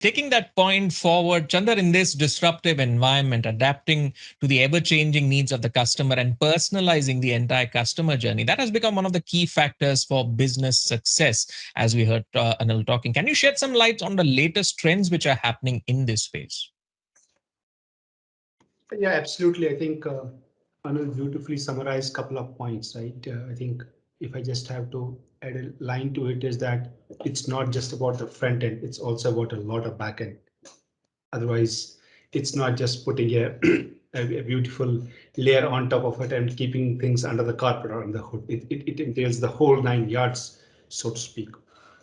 Taking that point forward, Chandar, in this disruptive environment, adapting to the ever changing needs of the customer and personalizing the entire customer journey, that has become one of the key factors for business success, as we heard Anil talking. Can you shed some light on the latest trends which are happening in this space? Yeah, absolutely. I think Anil beautifully summarized a couple of points, right? I think if I just have to add a line to it, is that it's not just about the front end, it's also about a lot of back end. Otherwise, it's not just putting a beautiful layer on top of it and keeping things under the carpet or under the hood. It entails the whole 9 yards, so to speak.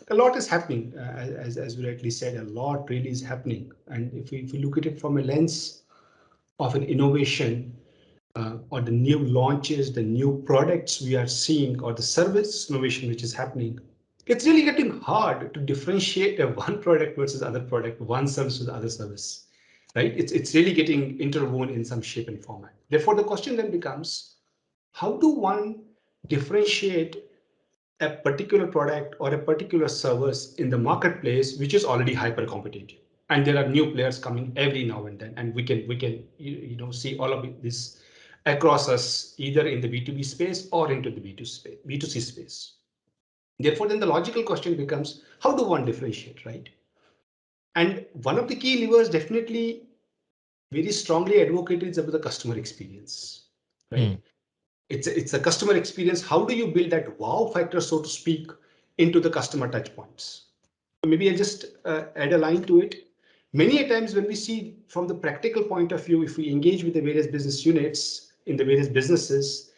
A lot is happening, as we rightly said, a lot really is happening. And if we look at it from a lens of an innovation, or the new launches, the new products we are seeing, or the service innovation which is happening, it's really getting hard to differentiate a one product versus other product, one service versus other service, right? It's really getting interwoven in some shape and format. Therefore, the question then becomes, how do one differentiate a particular product or a particular service in the marketplace which is already hyper competitive, and there are new players coming every now and then, and we can see all of this across us, either in the B2B space or into the B2C space. Therefore, then the logical question becomes, how do one differentiate, right? And one of the key levers, definitely very strongly advocated, is about the customer experience, right? Mm, It's a customer experience. How do you build that wow factor, so to speak, into the customer touch points? Maybe I'll just add a line to it. Many a times when we see from the practical point of view, if we engage with the various business units in the various businesses,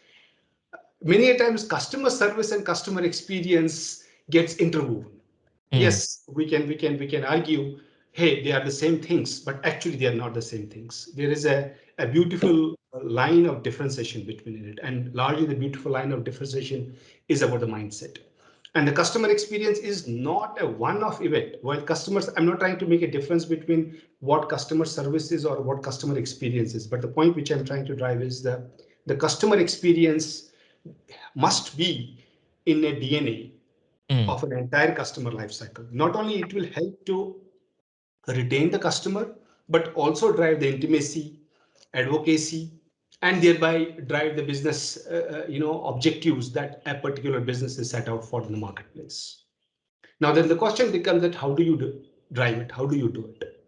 many a times customer service and customer experience gets interwoven. mm, Yes, we can argue, hey, they are the same things, but actually they are not the same things. There is a beautiful line of differentiation between it, and largely the beautiful line of differentiation is about the mindset. And the customer experience is not a one-off event. While customers, I'm not trying to make a difference between what customer service is or what customer experience is, but the point which I'm trying to drive is the customer experience must be in a DNA mm, of an entire customer lifecycle. Not only it will help to retain the customer, but also drive the intimacy, advocacy, and thereby drive the business objectives that a particular business is set out for in the marketplace. Now then the question becomes that how do you drive it? How do you do it?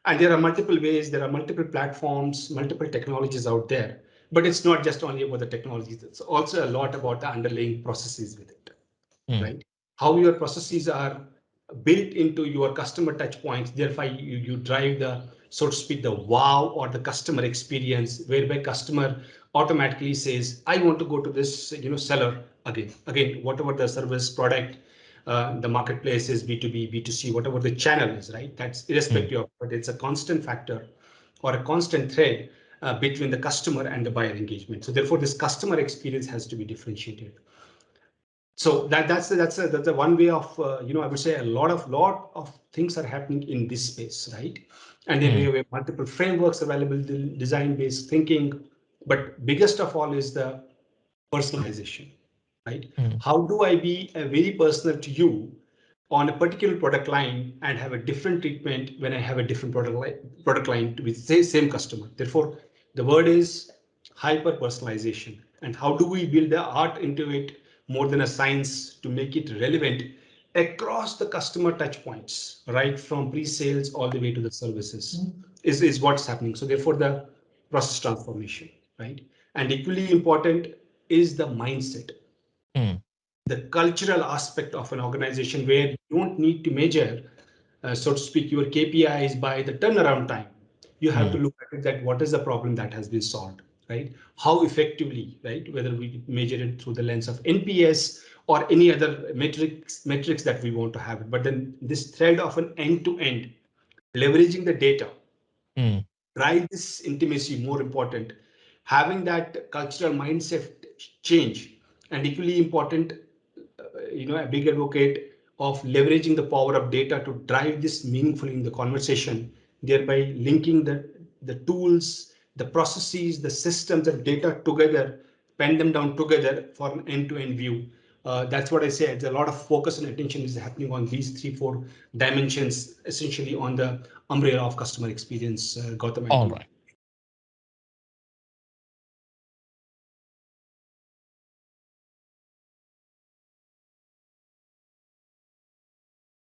And there are multiple ways, there are multiple platforms, multiple technologies out there. But it's not just only about the technologies, it's also a lot about the underlying processes with it, mm, right? How your processes are built into your customer touch points. Therefore, you drive the, so to speak, the wow or the customer experience, whereby customer automatically says, I want to go to this, seller again, whatever the service product, the marketplace is B2B, B2C, whatever the channel is, right? That's mm. irrespective of, but it's a constant factor or a constant thread between the customer and the buyer engagement. So therefore, this customer experience has to be differentiated. So that's a one way of I would say a lot of things are happening in this space, right? And then we Mm, have multiple frameworks available, design based thinking, but biggest of all is the personalization, right? mm, How do I be a very personal to you on a particular product line and have a different treatment when I have a different product line with same customer? Therefore, the word is hyper personalization. And how do we build the art into it more than a science to make it relevant across the customer touch points, right from pre-sales all the way to the services, is what's happening. So therefore, the process transformation, right? And equally important is the mindset, mm, the cultural aspect of an organization, where you don't need to measure, so to speak, your KPIs by the turnaround time. You have to mm. look at it that what is the problem that has been solved, right? How effectively, right? Whether we measure it through the lens of NPS or any other metrics that we want to have it. But then this thread of an end to end, leveraging the data, Mm, drive this intimacy, more important, having that cultural mindset change, and equally important, a big advocate of leveraging the power of data to drive this meaningfully in the conversation, thereby linking the tools, the processes, the systems, and data together, pen them down together for an end-to-end view That's what I said. A lot of focus and attention is happening on these three, four dimensions, essentially on the umbrella of customer experience, Gautam and All team. right.